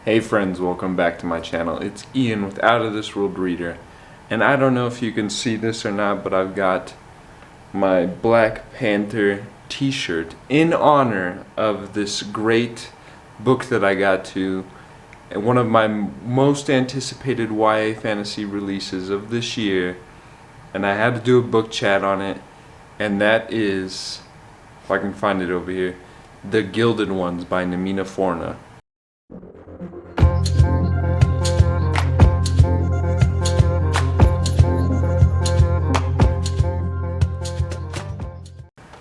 Hey friends, welcome back to my channel. It's Ian with Out of This World Reader. And I don't know if you can see this or not, but I've got my Black Panther t-shirt in honor of this great book that I got to. One of my most anticipated YA fantasy releases of this year. And I had to do a book chat on it. And that is, if I can find it over here, The Gilded Ones by Namina Forna.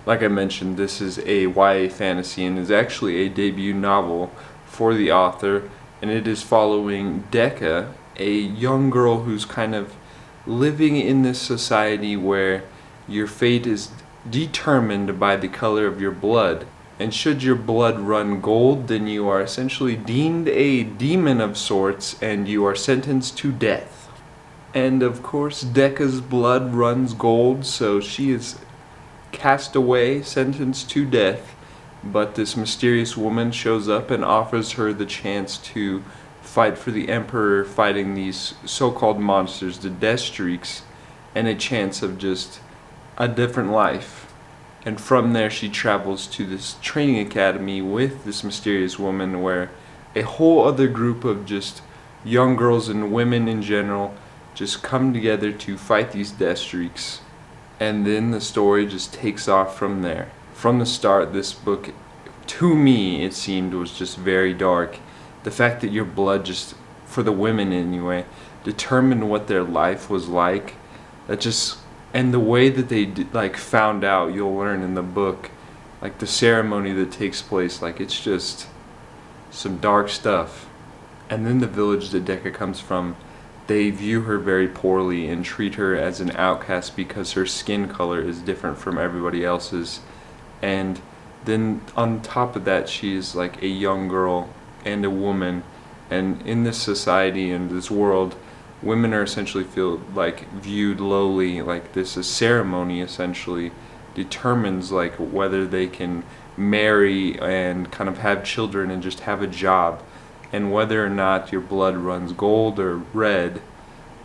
Like I mentioned, this is a YA fantasy and is actually a debut novel for the author, and it is following Decca, a young girl who's kind of living in this society where your fate is determined by the color of your blood. And should your blood run gold, then you are essentially deemed a demon of sorts and you are sentenced to death. And of course, Decca's blood runs gold, so she is cast away, sentenced to death, but this mysterious woman shows up and offers her the chance to fight for the Emperor, fighting these so-called monsters, the Death Streaks, and a chance of just a different life. And from there she travels to this training academy with this mysterious woman where a whole other group of just young girls and women in general just come together to fight these Death Streaks. And then the story just takes off from there. From the start, this book, to me, it seemed, was just very dark. The fact that your blood just, for the women anyway, determined what their life was like. That just, and the way that they found out, you'll learn in the book, like the ceremony that takes place, like it's just some dark stuff. And then the village that Decca comes from, they view her very poorly and treat her as an outcast because her skin color is different from everybody else's. And then on top of that, she is like a young girl and a woman. And in this society and this world, women are essentially viewed lowly. Like this is ceremony essentially determines like whether they can marry and kind of have children and just have a job. And whether or not your blood runs gold or red,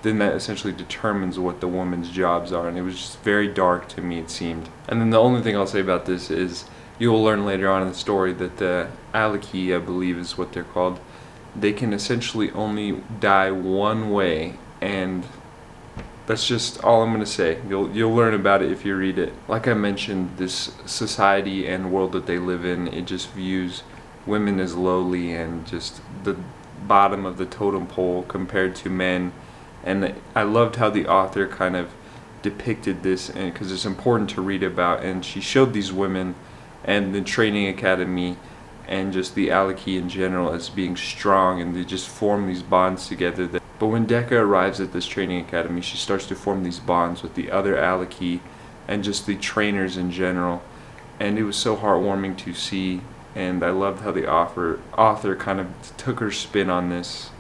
then that essentially determines what the woman's jobs are. And it was just very dark to me, it seemed. And then the only thing I'll say about this is you'll learn later on in the story that the Alaki, I believe is what they're called, they can essentially only die one way. And that's just all I'm going to say. You'll learn about it if you read it. Like I mentioned, this society and world that they live in, it just views women as lowly and just the bottom of the totem pole compared to men. And I loved how the author kind of depicted this, and because it's important to read about. And she showed these women and the training academy and just the Alaki in general as being strong, and they just form these bonds together. But when Decca arrives at this training academy, she starts to form these bonds with the other Alaki and just the trainers in general. And it was so heartwarming to see. And I loved how the author kind of took her spin on this.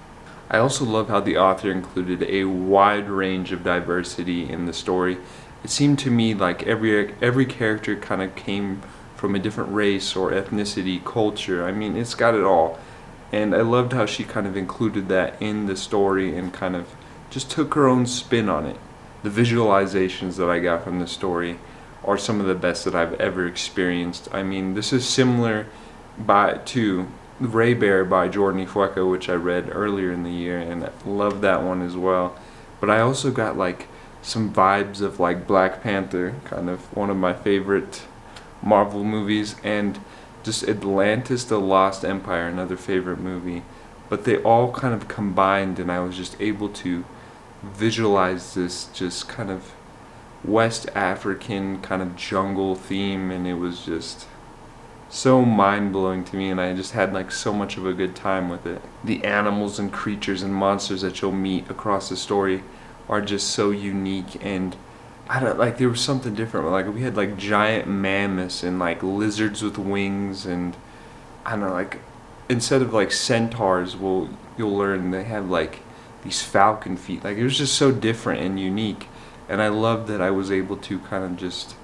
I also love how the author included a wide range of diversity in the story. It seemed to me like every character kind of came from a different race or ethnicity, culture. I mean, it's got it all. And I loved how she kind of included that in the story and kind of just took her own spin on it. The visualizations that I got from the story are some of the best that I've ever experienced. I mean, this is similar to Raybearer by Jordan Ifueko, which I read earlier in the year, and I love that one as well. But I also got like some vibes of like Black Panther, kind of one of my favorite Marvel movies, and just Atlantis, The Lost Empire, another favorite movie. But they all kind of combined, and I was just able to visualize this just kind of West African kind of jungle theme, and it was just so mind-blowing to me, and I just had like so much of a good time with it. The animals and creatures and monsters that you'll meet across the story are just so unique, and there was something different. Like we had like giant mammoths and like lizards with wings, and I don't know, like instead of like centaurs, you'll learn they have like these falcon feet. Like it was just so different and unique. And I love that I was able to kind of just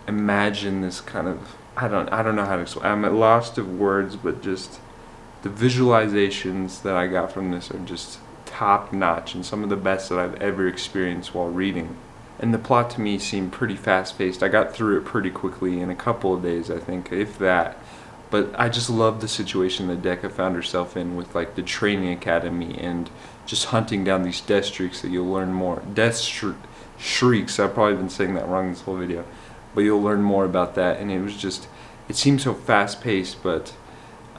imagine this kind of, I don't know how to explain. I'm at loss of words, but just the visualizations that I got from this are just top notch and some of the best that I've ever experienced while reading. And the plot to me seemed pretty fast paced. I got through it pretty quickly in a couple of days, I think, if that. But I just love the situation that Decca found herself in with like the training academy and just hunting down these death streaks that you'll learn more. Shrieks, I've probably been saying that wrong this whole video. But you'll learn more about that, and it seemed so fast paced, but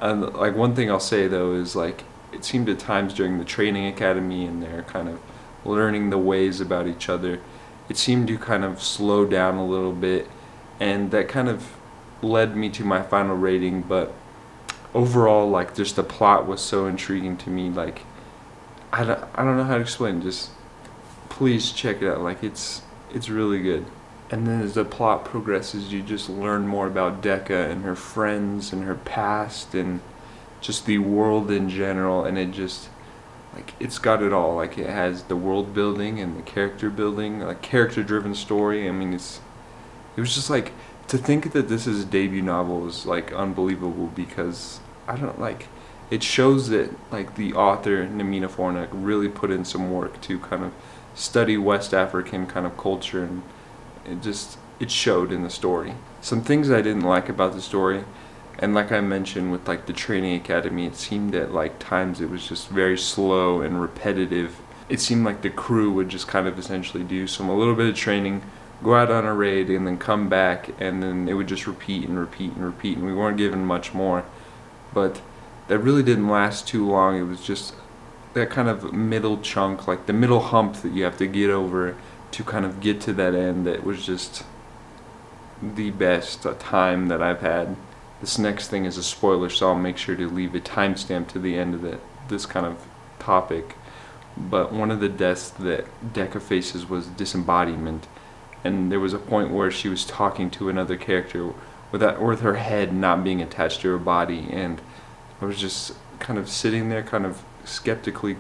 like one thing I'll say though is like it seemed at times during the training academy and they're kind of learning the ways about each other, it seemed to kind of slow down a little bit, and that kind of led me to my final rating. But overall, like, just the plot was so intriguing to me. Like, I don't know how to explain it. Just please check it out. Like, it's really good. And then as the plot progresses, you just learn more about Decca and her friends and her past and just the world in general, and it just, like, it's got it all. Like, it has the world building and the character building, like character driven story. I mean, it was just like, to think that this is a debut novel is like unbelievable, because it shows that like the author Namina Forna really put in some work to kind of study West African kind of culture, and it showed in the story. Some things I didn't like about the story, and like I mentioned with like the training academy, it seemed at like times it was just very slow and repetitive. It seemed like the crew would just kind of essentially do a little bit of training, go out on a raid, and then come back, and then it would just repeat and repeat and repeat, and we weren't given much more. But that really didn't last too long. It was just that kind of middle chunk, like the middle hump that you have to get over to kind of get to that end. That was just the best time that I've had. This next thing is a spoiler, so I'll make sure to leave a timestamp to the end of this kind of topic. But one of the deaths that Decca faces was disembodiment, and there was a point where she was talking to another character with her head not being attached to her body, and I was just kind of sitting there kind of skeptically.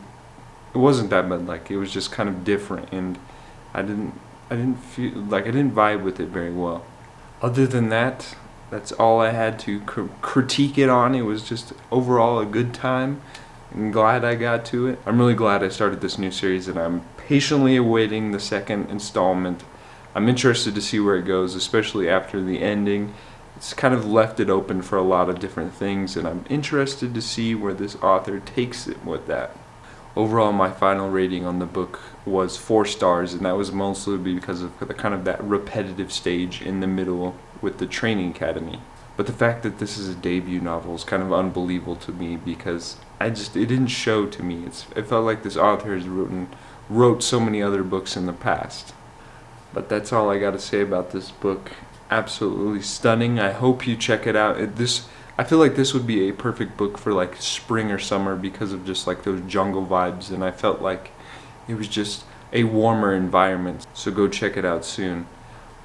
It wasn't that bad, like it was just kind of different, and I didn't feel like I didn't vibe with it very well. Other than that, that's all I had to critique it on. It was just overall a good time. I'm glad I got to it. I'm really glad I started this new series, and I'm patiently awaiting the second installment. I'm interested to see where it goes, especially after the ending. It's kind of left it open for a lot of different things, and I'm interested to see where this author takes it with that. Overall, my final rating on the book was 4 stars, and that was mostly because of the kind of that repetitive stage in the middle with the training academy. But the fact that this is a debut novel is kind of unbelievable to me, because it didn't show to me. It felt like this author has wrote so many other books in the past. But that's all I got to say about this book. Absolutely stunning. I hope you check it out. I feel like this would be a perfect book for like spring or summer because of just like those jungle vibes, and I felt like it was just a warmer environment. So go check it out soon.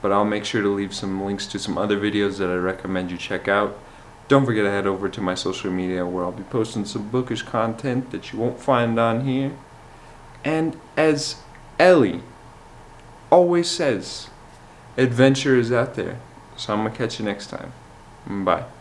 But I'll make sure to leave some links to some other videos that I recommend you check out. Don't forget to head over to my social media, where I'll be posting some bookish content that you won't find on here. And as Ellie always says, adventure is out there. So I'm gonna catch you next time. Bye.